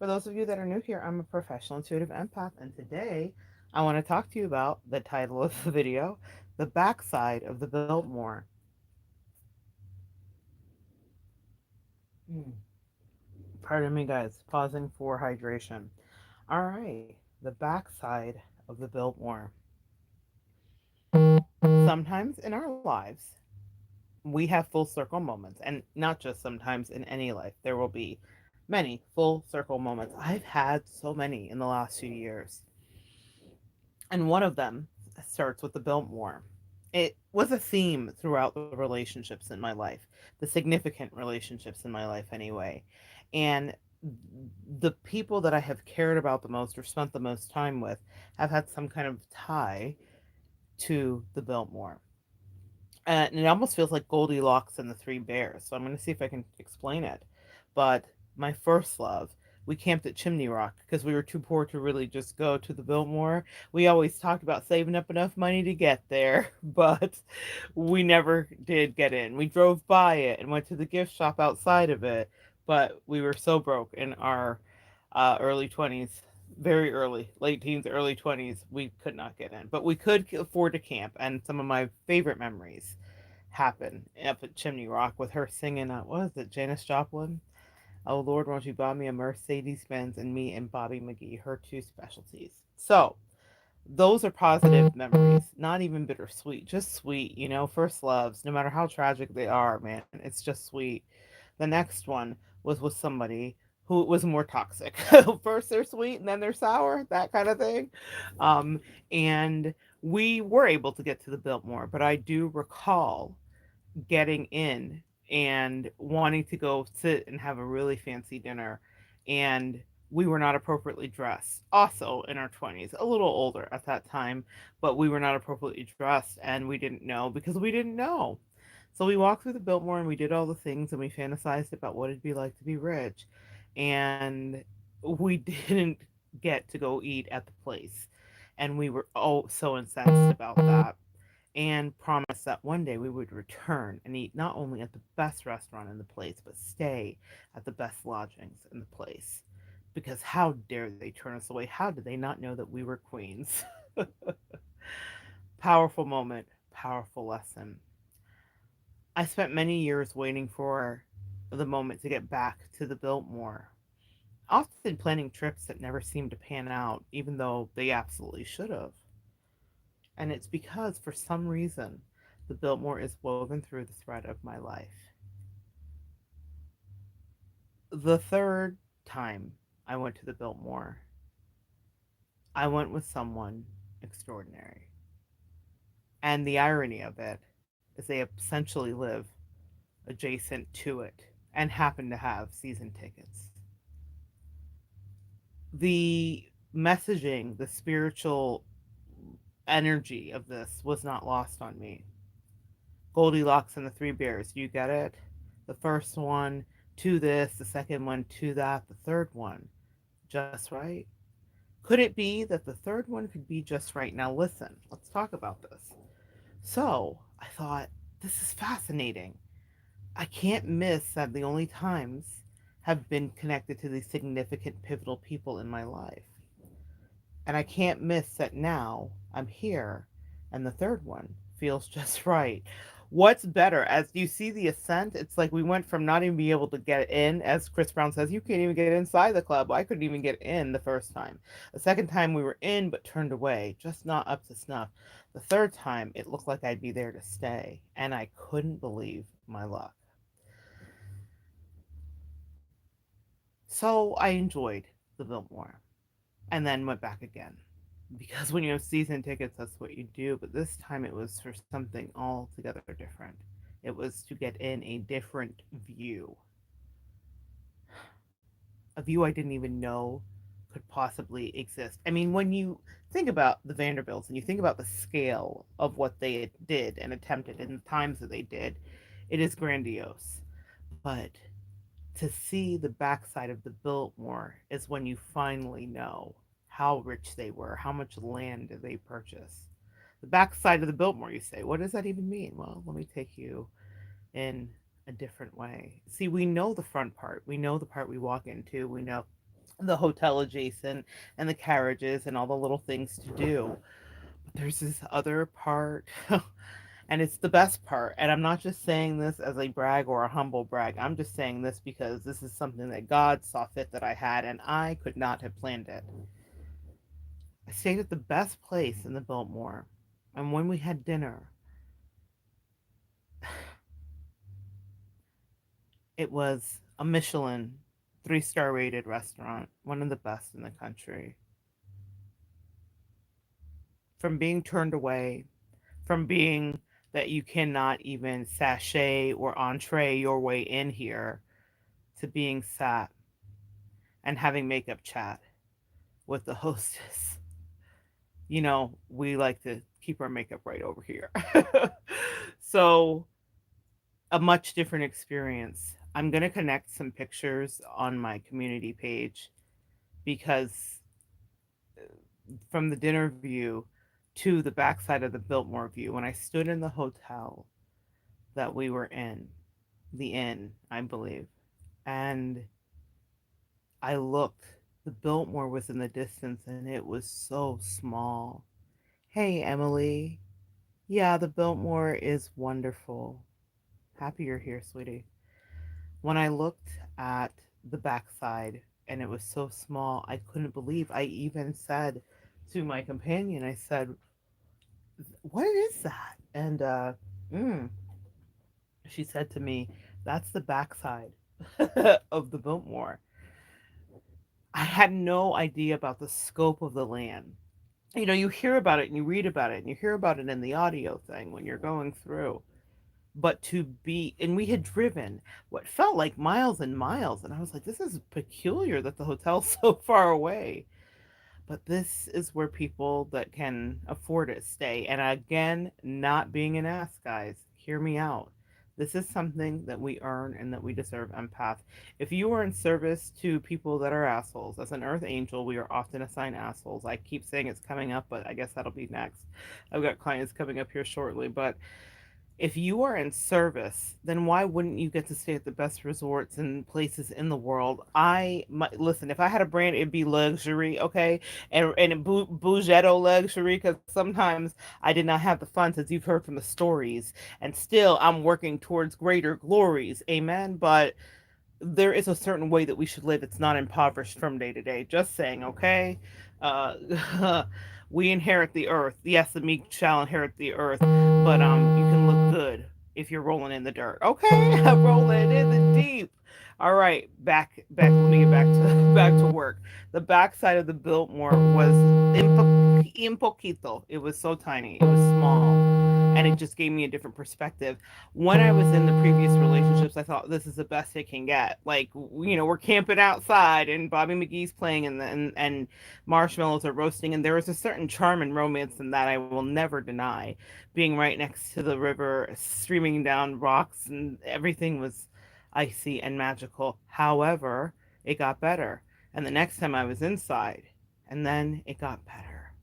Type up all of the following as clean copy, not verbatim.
For those of you that are new here, I'm a professional intuitive empath, and today I want to talk to you about the title of the video, The Backside of the Biltmore. Mm. Pardon me, guys, pausing for hydration. All right, the backside of the Biltmore. Sometimes in our lives, we have full circle moments, and not just sometimes in any life. There will be many full circle moments. I've had so many in the last few years. And one of them starts with the Biltmore. It was a theme throughout the relationships in my life, the significant relationships in my life, anyway. And the people that I have cared about the most or spent the most time with have had some kind of tie to the Biltmore. And it almost feels like Goldilocks and the Three Bears. So I'm going to see if I can explain it. But my first love, we camped at Chimney Rock because we were too poor to really just go to the Biltmore. We always talked about saving up enough money to get there, but we never did get in. We drove by it and went to the gift shop outside of it, but we were so broke in our early 20s, very early, late teens, early 20s, we could not get in. But we could afford to camp, and some of my favorite memories happen up at Chimney Rock with her singing, what is it, Janis Joplin? Oh Lord, won't you buy me a Mercedes Benz, and me and Bobby McGee, her two specialties. So, those are positive memories, not even bittersweet, just sweet, first loves, no matter how tragic they are, man, it's just sweet. The next one was with somebody who was more toxic. First they're sweet and then they're sour, that kind of thing. And we were able to get to the Biltmore, but I do recall getting in and wanting to go sit and have a really fancy dinner, and we were not appropriately dressed, also in our 20s, a little older at that time, but we were not appropriately dressed, and we didn't know because we didn't know. So we walked through the Biltmore and we did all the things and we fantasized about what it'd be like to be rich, and we didn't get to go eat at the place, and we were oh so incensed about that, and promised that one day we would return and eat not only at the best restaurant in the place, but stay at the best lodgings in the place. Because how dare they turn us away? How did they not know that we were queens? Powerful moment, powerful lesson. I spent many years waiting for the moment to get back to the Biltmore, often planning trips that never seemed to pan out, even though they absolutely should have. And it's because, for some reason, the Biltmore is woven through the thread of my life. The third time I went to the Biltmore, I went with someone extraordinary. And the irony of it is they essentially live adjacent to it and happen to have season tickets. The messaging, the spiritual energy of this was not lost on me. Goldilocks and the Three Bears. You get it? The first one to this, the second one to that, the third one just right. Could it be that the third one could be just right? Now, listen, let's talk about this. So, I thought, this is fascinating. I can't miss that the only times have been connected to these significant pivotal people in my life. And I can't miss that now I'm here and the third one feels just right. What's better, as you see the ascent, it's like we went from not even being able to get in, as Chris Brown says, you can't even get inside the club. I couldn't even get in the first time. The second time we were in but turned away, just not up to snuff. The third time it looked like I'd be there to stay, and I couldn't believe my luck. So I enjoyed the Biltmore and then went back again. Because when you have season tickets, that's what you do. But this time it was for something altogether different. It was to get in a different view, a view I didn't even know could possibly exist. I mean, when you think about the Vanderbilts and you think about the scale of what they did and attempted in the times that they did, it is grandiose. But to see the backside of the Biltmore is when you finally know how rich they were, how much land did they purchase. The backside of the Biltmore, you say, what does that even mean? Well, let me take you in a different way. See, we know the front part. We know the part we walk into. We know the hotel adjacent and the carriages and all the little things to do. But there's this other part, and it's the best part. And I'm not just saying this as a brag or a humble brag. I'm just saying this because this is something that God saw fit that I had, and I could not have planned it. I stayed at the best place in the Biltmore, and when we had dinner, it was a Michelin 3-star rated restaurant, one of the best in the country. From being turned away, from being that you cannot even sachet or entree your way in here, to being sat and having makeup chat with the hostess. We like to keep our makeup right over here. So, a much different experience. I'm going to connect some pictures on my community page because from the dinner view to the backside of the Biltmore view, when I stood in the hotel that we were in, the inn, I believe, and I looked, the Biltmore was in the distance and it was so small. Hey, Emily. Yeah, the Biltmore is wonderful. Happy you're here, sweetie. When I looked at the backside and it was so small, I couldn't believe. I even said to my companion, I said, "What is that?" And mm, she said to me, "That's the backside of the Biltmore." I had no idea about the scope of the land. You hear about it and you read about it and you hear about it in the audio thing when you're going through. But to be, and we had driven what felt like miles and miles. And I was like, this is peculiar that the hotel's so far away. But this is where people that can afford it stay. And again, not being an ass, guys, hear me out. This is something that we earn and that we deserve, empath. If you are in service to people that are assholes, as an earth angel, we are often assigned assholes. I keep saying it's coming up, but I guess that'll be next. I've got clients coming up here shortly, but if you are in service, then why wouldn't you get to stay at the best resorts and places in the world? Listen. If I had a brand, it'd be luxury, okay, and bougetto luxury. Because sometimes I did not have the funds, as you've heard from the stories, and still I'm working towards greater glories. Amen. But there is a certain way that we should live. It's not impoverished from day to day. Just saying, okay? We inherit the earth. Yes, the meek shall inherit the earth, but you can look good if you're rolling in the dirt. Okay, I'm rolling in the deep. All right, back. Let me get back to back to work. The backside of the Biltmore was in poquito. It was so tiny. It was small, and it just gave me a different perspective. When I was in the previous relationships, I thought this is the best it can get. Like, we're camping outside and Bobby McGee's playing and marshmallows are roasting. And there was a certain charm and romance in that I will never deny. Being right next to the river, streaming down rocks, and everything was icy and magical. However, it got better. And the next time I was inside, and then it got better.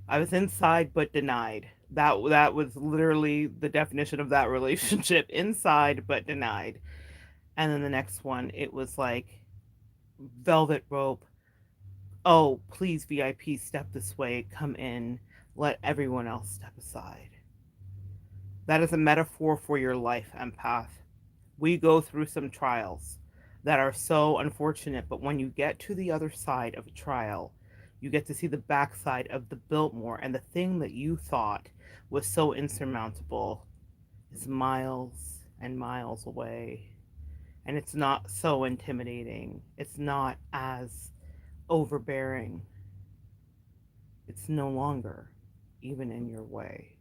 I was inside but denied. That was literally the definition of that relationship. Inside but denied. And then the next one, it was like velvet rope. Oh, please VIP step this way, come in, let everyone else step aside. That is a metaphor for your life, empath. We go through some trials that are so unfortunate, but when you get to the other side of a trial, you get to see the backside of the Biltmore, and the thing that you thought was so insurmountable is miles and miles away. And it's not so intimidating. It's not as overbearing. It's no longer even in your way.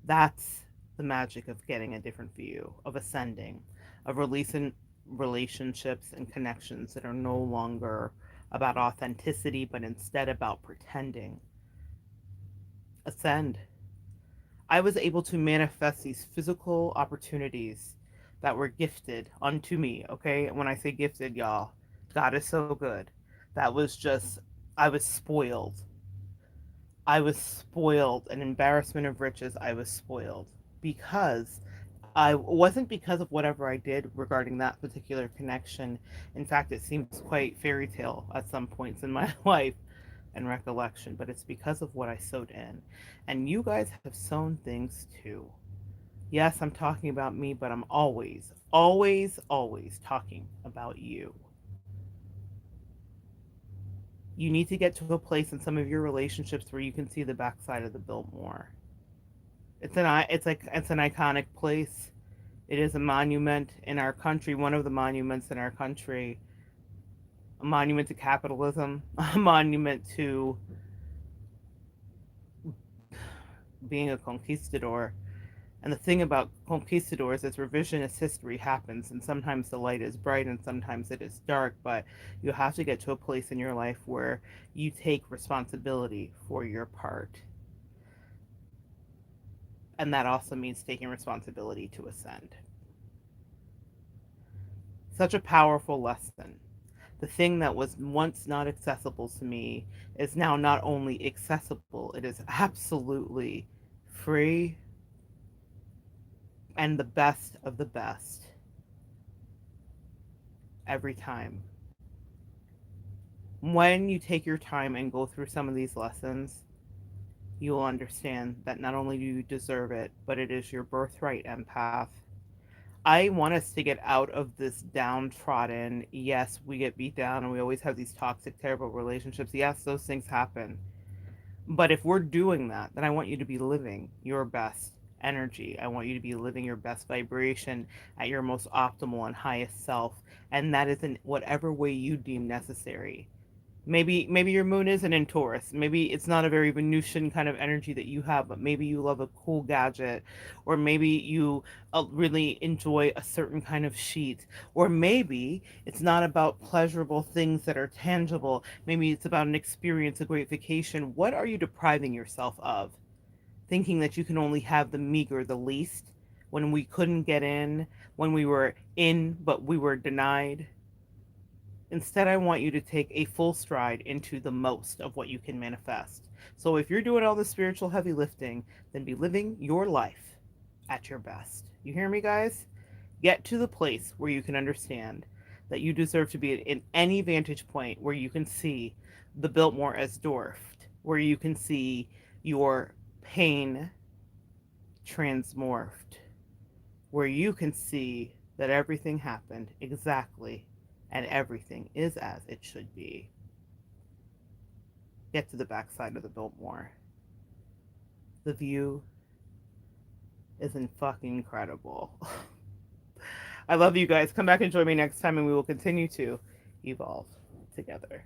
That's the magic of getting a different view, of ascending, of releasing relationships and connections that are no longer about authenticity, but instead about pretending. Ascend. I was able to manifest these physical opportunities that were gifted unto me. Okay. When I say gifted, y'all, God is so good. That was just, I was spoiled. I was spoiled. An embarrassment of riches. I was spoiled because I wasn't because of whatever I did regarding that particular connection. In fact, it seems quite fairy tale at some points in my life and recollection, but it's because of what I sowed in. And you guys have sown things too. Yes, I'm talking about me, but I'm always, always, always talking about you. You need to get to a place in some of your relationships where you can see the backside of the Biltmore. It's an iconic place. It is a monument in our country, one of the monuments in our country, a monument to capitalism, a monument to being a conquistador. And the thing about conquistadors is revisionist history happens, and sometimes the light is bright and sometimes it is dark, but you have to get to a place in your life where you take responsibility for your part. And that also means taking responsibility to ascend. Such a powerful lesson. The thing that was once not accessible to me is now not only accessible, it is absolutely free and the best of the best every time. When you take your time and go through some of these lessons, you will understand that not only do you deserve it, but it is your birthright, empath. I want us to get out of this downtrodden, yes, we get beat down and we always have these toxic, terrible relationships. Yes, those things happen. But if we're doing that, then I want you to be living your best energy. I want you to be living your best vibration at your most optimal and highest self. And that is in whatever way you deem necessary. Maybe your moon isn't in Taurus. Maybe it's not a very Venusian kind of energy that you have, but maybe you love a cool gadget, or maybe you really enjoy a certain kind of sheet, or maybe it's not about pleasurable things that are tangible. Maybe it's about an experience, a great vacation. What are you depriving yourself of? Thinking that you can only have the meager, the least, when we couldn't get in, when we were in, but we were denied. Instead, I want you to take a full stride into the most of what you can manifest. So if you're doing all the spiritual heavy lifting, then be living your life at your best. You hear me, guys? Get to the place where you can understand that you deserve to be in any vantage point where you can see the Biltmore as dwarfed, where you can see your pain transmorphed, where you can see that everything happened exactly and everything is as it should be. Get to the backside of the Biltmore. The view isn't fucking incredible. I love you guys. Come back and join me next time, and we will continue to evolve together.